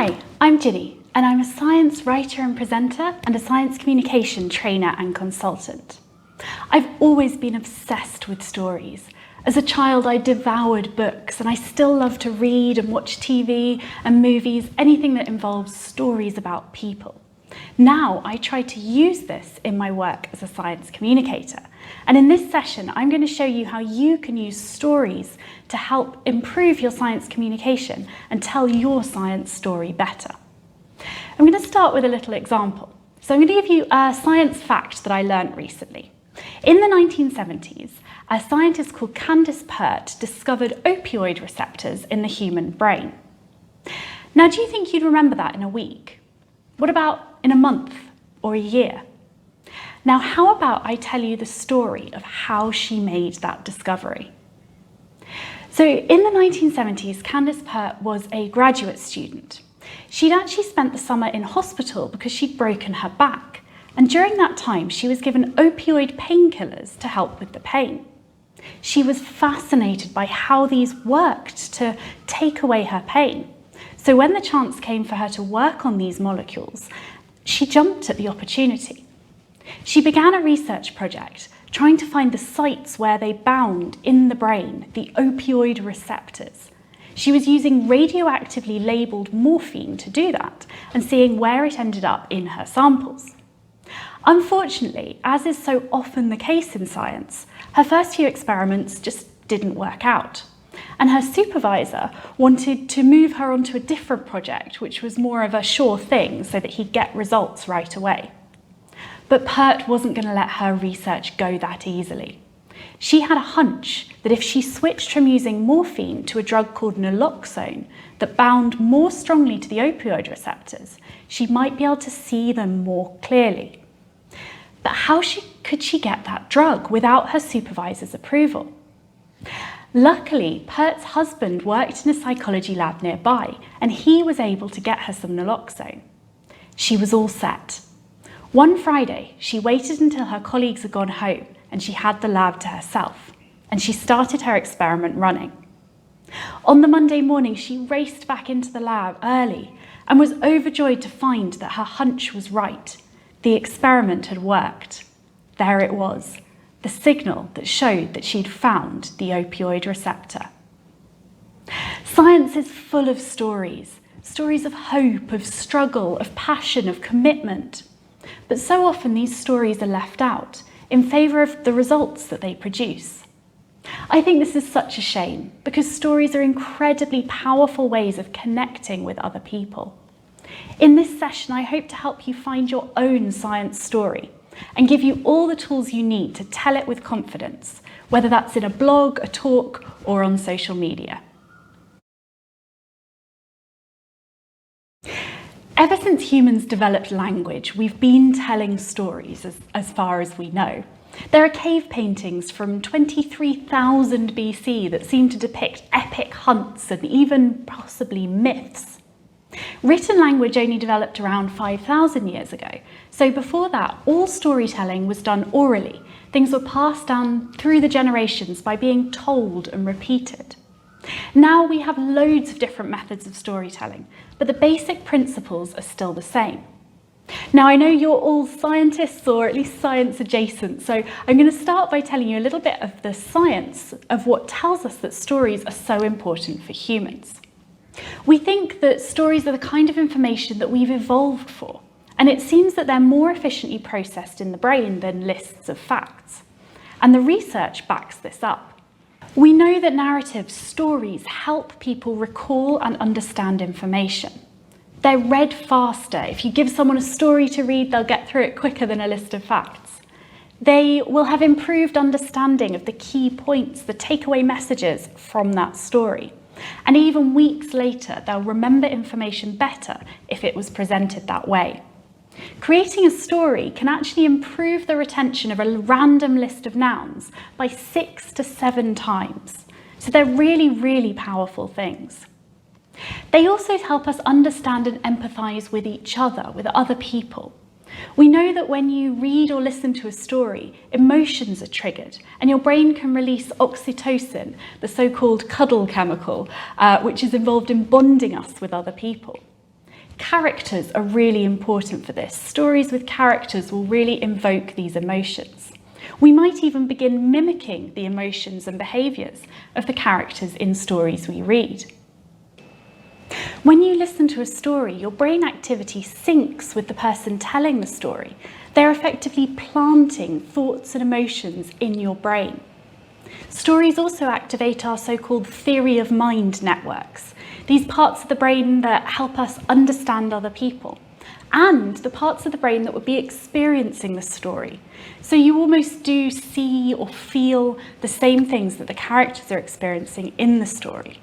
Hi, I'm Ginny, and I'm a science writer and presenter and a science communication trainer and consultant. I've always been obsessed with stories. As a child, I devoured books, and I still love to read and watch TV and movies, anything that involves stories about people. Now I try to use this in my work as a science communicator. And in this session, I'm going to show you how you can use stories to help improve your science communication and tell your science story better. I'm going to start with a little example. So I'm going to give you a science fact that I learned recently. In the 1970s, a scientist called Candace Pert discovered opioid receptors in the human brain. Now, do you think you'd remember that in a week? What about in a month or a year? Now, how about I tell you the story of how she made that discovery? So in the 1970s, Candace Pert was a graduate student. She'd actually spent the summer in hospital because she'd broken her back. And during that time, she was given opioid painkillers to help with the pain. She was fascinated by how these worked to take away her pain. So when the chance came for her to work on these molecules, she jumped at the opportunity. She began a research project trying to find the sites where they bound in the brain, the opioid receptors. She was using radioactively labelled morphine to do that and seeing where it ended up in her samples. Unfortunately, as is so often the case in science, her first few experiments just didn't work out. And her supervisor wanted to move her onto a different project, which was more of a sure thing so that he'd get results right away. But Pert wasn't going to let her research go that easily. She had a hunch that if she switched from using morphine to a drug called naloxone that bound more strongly to the opioid receptors, she might be able to see them more clearly. But how could she get that drug without her supervisor's approval? Luckily, Pert's husband worked in a psychology lab nearby, and he was able to get her some naloxone. She was all set. One Friday, she waited until her colleagues had gone home and she had the lab to herself, and she started her experiment running. On the Monday morning, she raced back into the lab early and was overjoyed to find that her hunch was right. The experiment had worked. There it was, the signal that showed that she'd found the opioid receptor. Science is full of stories of hope, of struggle, of passion, of commitment. But so often these stories are left out in favour of the results that they produce. I think this is such a shame because stories are incredibly powerful ways of connecting with other people. In this session, I hope to help you find your own science story and give you all the tools you need to tell it with confidence, whether that's in a blog, a talk, or on social media. Ever since humans developed language, we've been telling stories as far as we know. There are cave paintings from 23,000 BC that seem to depict epic hunts and even possibly myths. Written language only developed around 5,000 years ago, so before that, all storytelling was done orally. Things were passed down through the generations by being told and repeated. Now we have loads of different methods of storytelling, but the basic principles are still the same. Now, I know you're all scientists or at least science adjacent, so I'm going to start by telling you a little bit of the science of what tells us that stories are so important for humans. We think that stories are the kind of information that we've evolved for, and it seems that they're more efficiently processed in the brain than lists of facts. And the research backs this up. We know that narratives, stories, help people recall and understand information. They're read faster. If you give someone a story to read, they'll get through it quicker than a list of facts. They will have improved understanding of the key points, the takeaway messages from that story. And even weeks later, they'll remember information better if it was presented that way. Creating a story can actually improve the retention of a random list of nouns by 6 to 7 times. So they're really, really powerful things. They also help us understand and empathise with each other, with other people. We know that when you read or listen to a story, emotions are triggered and your brain can release oxytocin, the so-called cuddle chemical, which is involved in bonding us with other people. Characters are really important for this. Stories with characters will really invoke these emotions. We might even begin mimicking the emotions and behaviours of the characters in stories we read. When you listen to a story, your brain activity syncs with the person telling the story. They're effectively planting thoughts and emotions in your brain. Stories also activate our so-called theory of mind networks, these parts of the brain that help us understand other people, and the parts of the brain that would be experiencing the story. So you almost do see or feel the same things that the characters are experiencing in the story.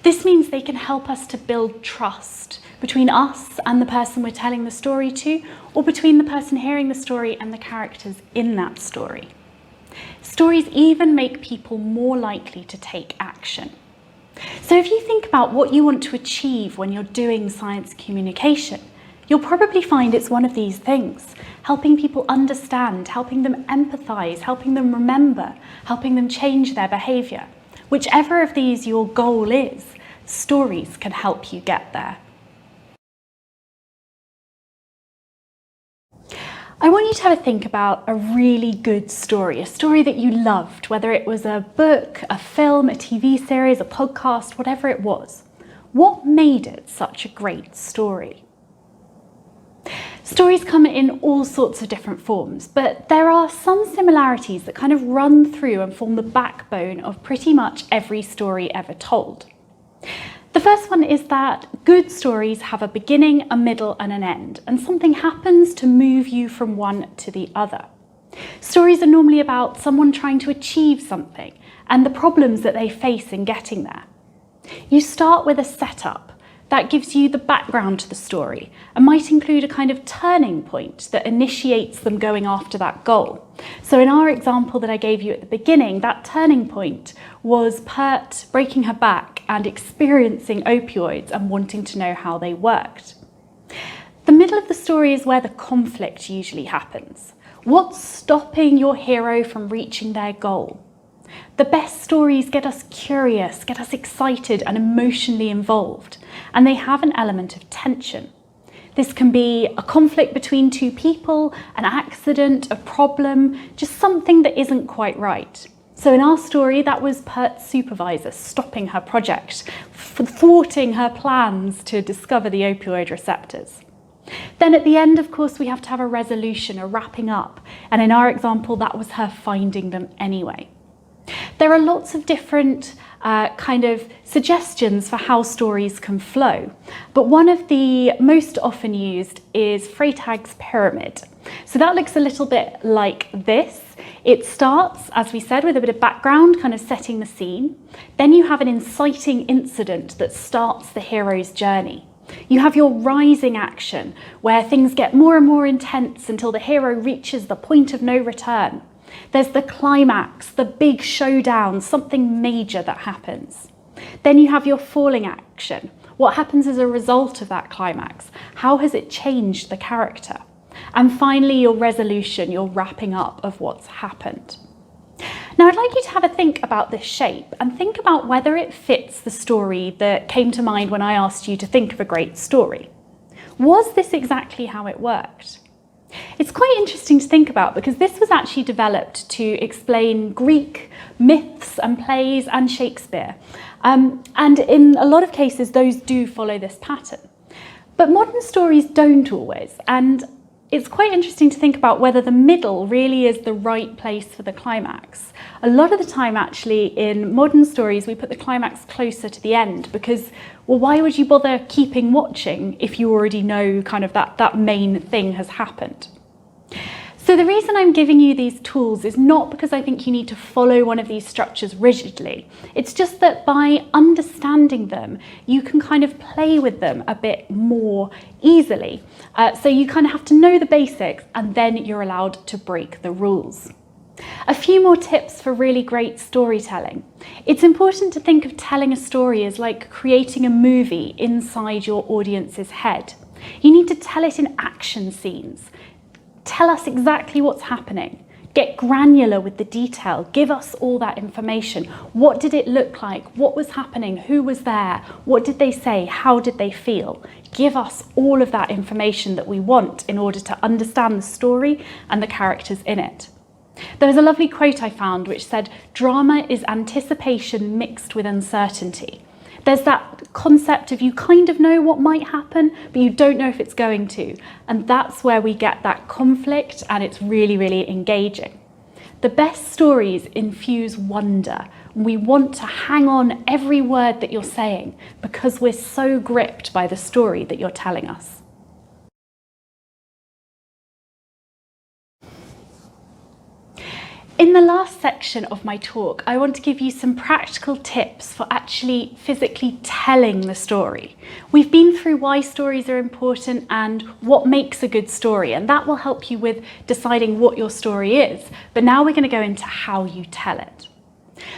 This means they can help us to build trust between us and the person we're telling the story to, or between the person hearing the story and the characters in that story. Stories even make people more likely to take action. So if you think about what you want to achieve when you're doing science communication, you'll probably find it's one of these things: helping people understand, helping them empathise, helping them remember, helping them change their behaviour. Whichever of these your goal is, stories can help you get there. I want you to have a think about a really good story, a story that you loved, whether it was a book, a film, a TV series, a podcast, whatever it was. What made it such a great story? Stories come in all sorts of different forms, but there are some similarities that kind of run through and form the backbone of pretty much every story ever told. The first one is that good stories have a beginning, a middle, and an end, and something happens to move you from one to the other. Stories are normally about someone trying to achieve something and the problems that they face in getting there. You start with a setup that gives you the background to the story and might include a kind of turning point that initiates them going after that goal. So in our example that I gave you at the beginning, that turning point was Pert breaking her back and experiencing opioids and wanting to know how they worked. The middle of the story is where the conflict usually happens. What's stopping your hero from reaching their goal? The best stories get us curious, get us excited and emotionally involved, and they have an element of tension. This can be a conflict between two people, an accident, a problem, just something that isn't quite right. So in our story, that was Pert's supervisor stopping her project, thwarting her plans to discover the opioid receptors. Then at the end, of course, we have to have a resolution, a wrapping up, and in our example, that was her finding them anyway. There are lots of different kind of suggestions for how stories can flow, but one of the most often used is Freytag's pyramid. So that looks a little bit like this. It starts, as we said, with a bit of background, kind of setting the scene. Then you have an inciting incident that starts the hero's journey. You have your rising action, where things get more and more intense until the hero reaches the point of no return. There's the climax, the big showdown, something major that happens. Then you have your falling action. What happens as a result of that climax? How has it changed the character? And finally, your resolution, your wrapping up of what's happened. Now, I'd like you to have a think about this shape and think about whether it fits the story that came to mind when I asked you to think of a great story. Was this exactly how it worked? It's quite interesting to think about because this was actually developed to explain Greek myths and plays and Shakespeare. And in a lot of cases, those do follow this pattern. But modern stories don't always. And it's quite interesting to think about whether the middle really is the right place for the climax. A lot of the time, actually, in modern stories, we put the climax closer to the end because, well, why would you bother keeping watching if you already know kind of that main thing has happened? So the reason I'm giving you these tools is not because I think you need to follow one of these structures rigidly. It's just that by understanding them, you can kind of play with them a bit more easily. So you kind of have to know the basics and then you're allowed to break the rules. A few more tips for really great storytelling. It's important to think of telling a story as like creating a movie inside your audience's head. You need to tell it in action scenes. Tell us exactly what's happening. Get granular with the detail. Give us all that information. What did it look like? What was happening? Who was there? What did they say? How did they feel? Give us all of that information that we want in order to understand the story and the characters in it. There was a lovely quote I found which said, "Drama is anticipation mixed with uncertainty." There's that concept of you kind of know what might happen, but you don't know if it's going to. And that's where we get that conflict, and it's really, really engaging. The best stories infuse wonder. We want to hang on every word that you're saying because we're so gripped by the story that you're telling us. In the last section of my talk, I want to give you some practical tips for actually physically telling the story. We've been through why stories are important and what makes a good story, and that will help you with deciding what your story is. But now we're going to go into how you tell it.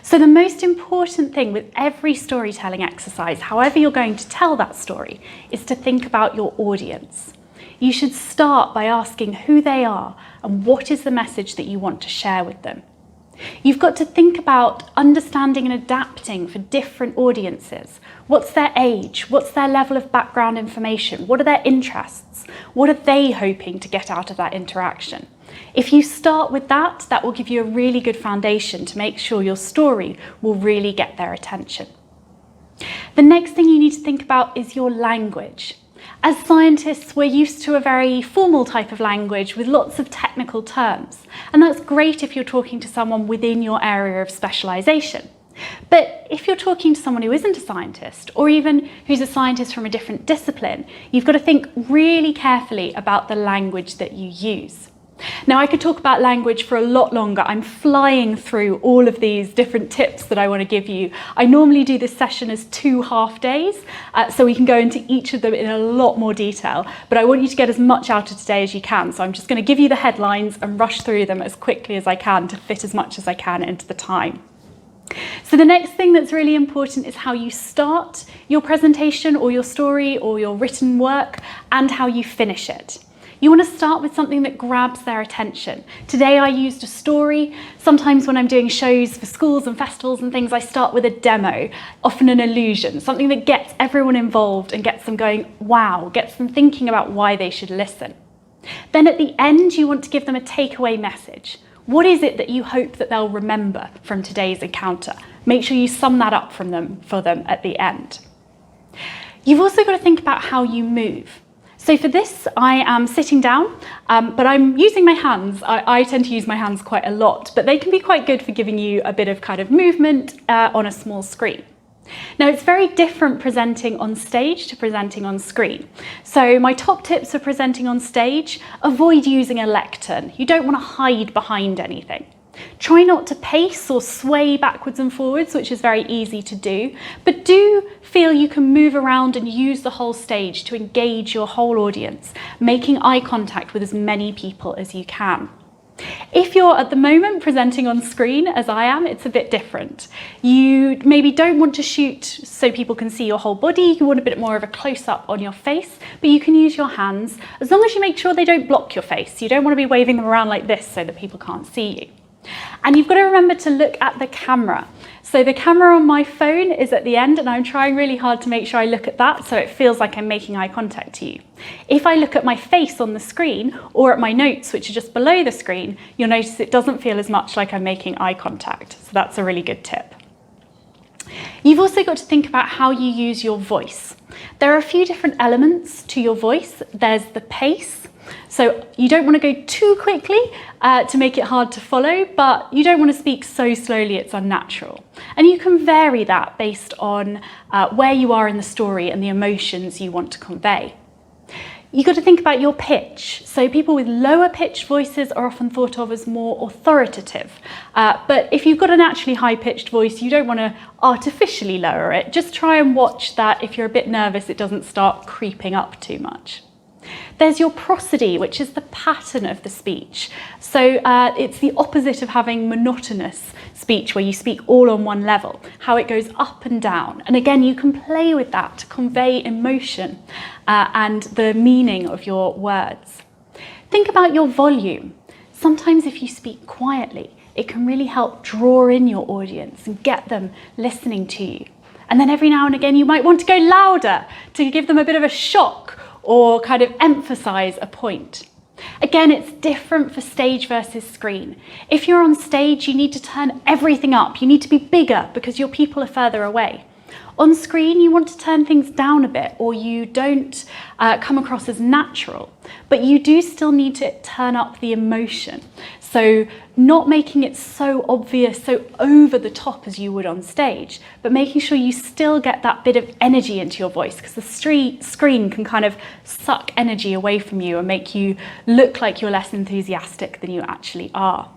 So the most important thing with every storytelling exercise, however you're going to tell that story, is to think about your audience. You should start by asking who they are and what is the message that you want to share with them. You've got to think about understanding and adapting for different audiences. What's their age? What's their level of background information? What are their interests? What are they hoping to get out of that interaction? If you start with that, that will give you a really good foundation to make sure your story will really get their attention. The next thing you need to think about is your language. As scientists, we're used to a very formal type of language with lots of technical terms, and that's great if you're talking to someone within your area of specialisation. But if you're talking to someone who isn't a scientist, or even who's a scientist from a different discipline, you've got to think really carefully about the language that you use. Now, I could talk about language for a lot longer. I'm flying through all of these different tips that I want to give you. I normally do this session as 2 half days, so we can go into each of them in a lot more detail. But I want you to get as much out of today as you can. So I'm just going to give you the headlines and rush through them as quickly as I can to fit as much as I can into the time. So the next thing that's really important is how you start your presentation or your story or your written work and how you finish it. You want to start with something that grabs their attention. Today I used a story. Sometimes when I'm doing shows for schools and festivals and things, I start with a demo, often an illusion, something that gets everyone involved and gets them going, wow, gets them thinking about why they should listen. Then at the end, you want to give them a takeaway message. What is it that you hope that they'll remember from today's encounter? Make sure you sum that up for them at the end. You've also got to think about how you move. So for this, I am sitting down, but I'm using my hands. I tend to use my hands quite a lot, but they can be quite good for giving you a bit of kind of movement on a small screen. Now, it's very different presenting on stage to presenting on screen. So my top tips for presenting on stage: avoid using a lectern. You don't want to hide behind anything. Try not to pace or sway backwards and forwards, which is very easy to do, but do feel you can move around and use the whole stage to engage your whole audience, making eye contact with as many people as you can. If you're at the moment presenting on screen, as I am, it's a bit different. You maybe don't want to shoot so people can see your whole body. You want a bit more of a close-up on your face, but you can use your hands as long as you make sure they don't block your face. You don't want to be waving them around like this so that people can't see you. And you've got to remember to look at the camera. So the camera on my phone is at the end, and I'm trying really hard to make sure I look at that so it feels like I'm making eye contact to you. If I look at my face on the screen or at my notes, which are just below the screen, you'll notice it doesn't feel as much like I'm making eye contact. So that's a really good tip. You've also got to think about how you use your voice. There are a few different elements to your voice. There's the pace. So you don't want to go too quickly to make it hard to follow, but you don't want to speak so slowly it's unnatural. And you can vary that based on where you are in the story and the emotions you want to convey. You've got to think about your pitch. So people with lower pitched voices are often thought of as more authoritative. But if you've got a naturally high pitched voice, you don't want to artificially lower it. Just try and watch that if you're a bit nervous, it doesn't start creeping up too much. There's your prosody, which is the pattern of the speech. So it's the opposite of having monotonous speech where you speak all on one level, how it goes up and down. And again, you can play with that to convey emotion and the meaning of your words. Think about your volume. Sometimes if you speak quietly, it can really help draw in your audience and get them listening to you. And then every now and again, you might want to go louder to give them a bit of a shock or kind of emphasize a point. Again, it's different for stage versus screen. If you're on stage, you need to turn everything up. You need to be bigger because your people are further away. On screen, you want to turn things down a bit, or you don't come across as natural, but you do still need to turn up the emotion. So not making it so obvious, so over the top as you would on stage, but making sure you still get that bit of energy into your voice, because the screen can kind of suck energy away from you and make you look like you're less enthusiastic than you actually are.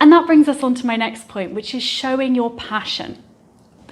And that brings us on to my next point, which is showing your passion.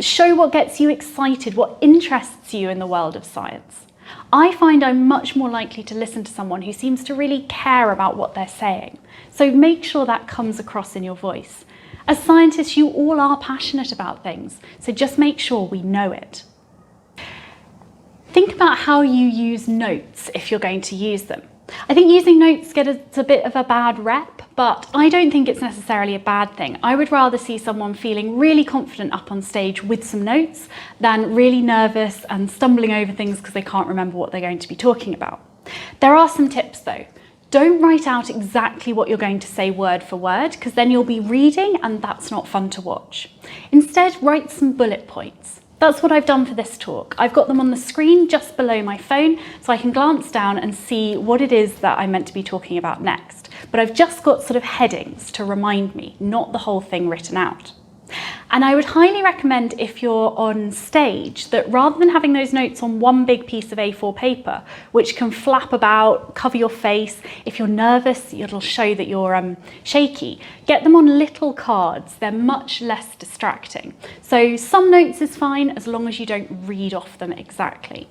Show what gets you excited, what interests you in the world of science. I find I'm much more likely to listen to someone who seems to really care about what they're saying. So make sure that comes across in your voice. As scientists, you all are passionate about things, so just make sure we know it. Think about how you use notes if you're going to use them. I think using notes gets a bit of a bad rep, but I don't think it's necessarily a bad thing. I would rather see someone feeling really confident up on stage with some notes than really nervous and stumbling over things because they can't remember what they're going to be talking about. There are some tips though. Don't write out exactly what you're going to say word for word, because then you'll be reading and that's not fun to watch. Instead, write some bullet points. That's what I've done for this talk. I've got them on the screen just below my phone so I can glance down and see what it is that I'm meant to be talking about next. But I've just got sort of headings to remind me, not the whole thing written out. And I would highly recommend, if you're on stage, that rather than having those notes on one big piece of A4 paper, which can flap about, cover your face, if you're nervous, it'll show that you're shaky, get them on little cards. They're much less distracting. So some notes is fine as long as you don't read off them exactly.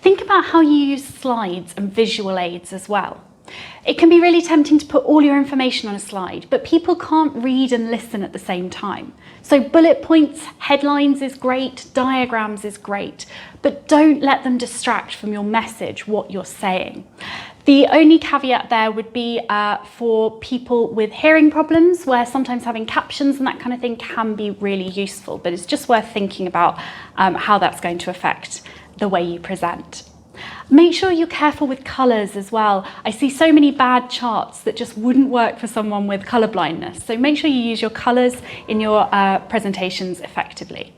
Think about how you use slides and visual aids as well. It can be really tempting to put all your information on a slide, but people can't read and listen at the same time. So bullet points, headlines is great, diagrams is great, but don't let them distract from your message, what you're saying. The only caveat there would be for people with hearing problems, where sometimes having captions and that kind of thing can be really useful, but it's just worth thinking about how that's going to affect the way you present. Make sure you're careful with colours as well. I see so many bad charts that just wouldn't work for someone with colour blindness. So make sure you use your colours in your presentations effectively.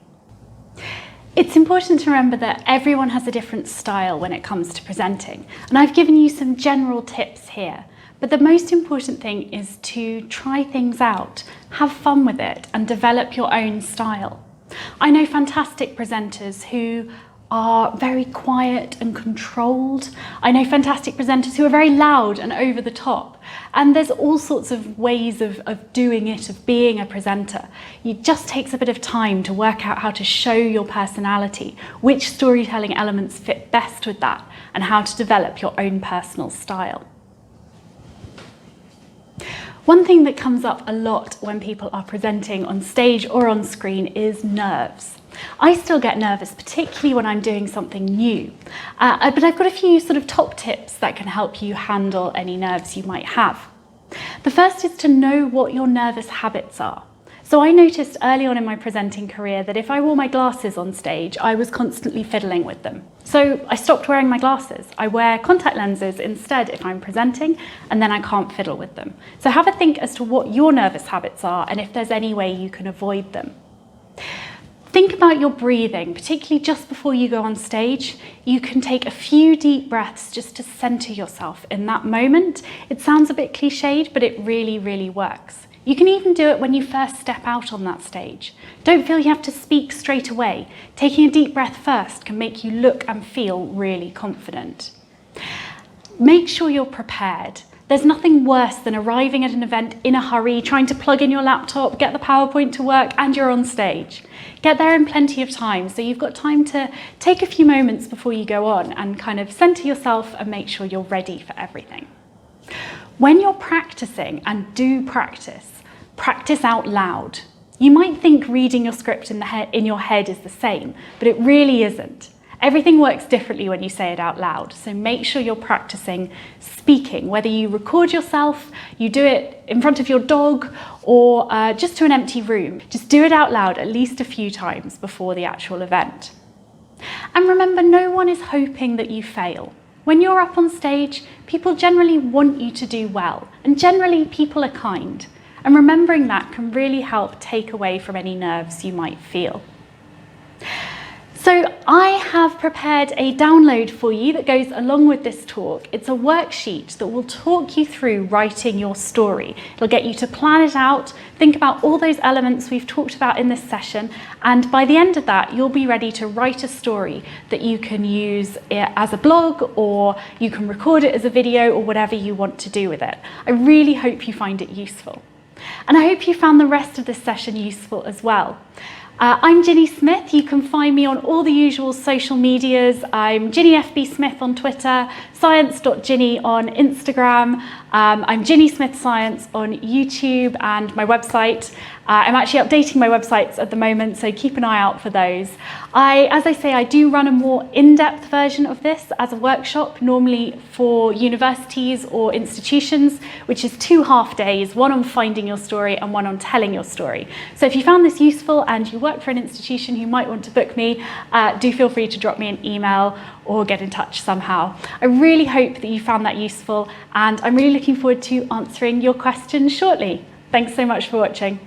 It's important to remember that everyone has a different style when it comes to presenting. And I've given you some general tips here. But the most important thing is to try things out, have fun with it, and develop your own style. I know fantastic presenters who are very quiet and controlled. I know fantastic presenters who are very loud and over the top. And there's all sorts of ways of doing it, of being a presenter. It just takes a bit of time to work out how to show your personality, which storytelling elements fit best with that, and how to develop your own personal style. One thing that comes up a lot when people are presenting on stage or on screen is nerves. I still get nervous, particularly when I'm doing something new. But I've got a few sort of top tips that can help you handle any nerves you might have. The first is to know what your nervous habits are. So I noticed early on in my presenting career that if I wore my glasses on stage, I was constantly fiddling with them. So I stopped wearing my glasses. I wear contact lenses instead if I'm presenting, and then I can't fiddle with them. So have a think as to what your nervous habits are and if there's any way you can avoid them. Think about your breathing, particularly just before you go on stage. You can take a few deep breaths just to center yourself in that moment. It sounds a bit cliched, but it really, really works. You can even do it when you first step out on that stage. Don't feel you have to speak straight away. Taking a deep breath first can make you look and feel really confident. Make sure you're prepared. There's nothing worse than arriving at an event in a hurry, trying to plug in your laptop, get the PowerPoint to work, and you're on stage. Get there in plenty of time, so you've got time to take a few moments before you go on and kind of center yourself and make sure you're ready for everything. When you're practicing, and do practice out loud. You might think reading your script in your head is the same, but it really isn't. Everything works differently when you say it out loud, so make sure you're practicing speaking, whether you record yourself, you do it in front of your dog, or just to an empty room. Just do it out loud at least a few times before the actual event. And remember, no one is hoping that you fail. When you're up on stage, people generally want you to do well, and generally people are kind. And remembering that can really help take away from any nerves you might feel. So I have prepared a download for you that goes along with this talk. It's a worksheet that will talk you through writing your story. It'll get you to plan it out, think about all those elements we've talked about in this session, and by the end of that, you'll be ready to write a story that you can use as a blog, or you can record it as a video, or whatever you want to do with it. I really hope you find it useful. And I hope you found the rest of this session useful as well. I'm Ginny Smith. You can find me on all the usual social medias. I'm Ginny FB Smith on Twitter, science.ginny on Instagram. I'm Ginny Smith Science on YouTube and my website. I'm actually updating my websites at the moment, so keep an eye out for those. As I say, I do run a more in-depth version of this as a workshop, normally for universities or institutions, which is 2 half days, one on finding your story and one on telling your story. So if you found this useful and you work for an institution who might want to book me, do feel free to drop me an email or get in touch somehow. I really hope that you found that useful, and I'm really looking forward to answering your questions shortly. Thanks so much for watching.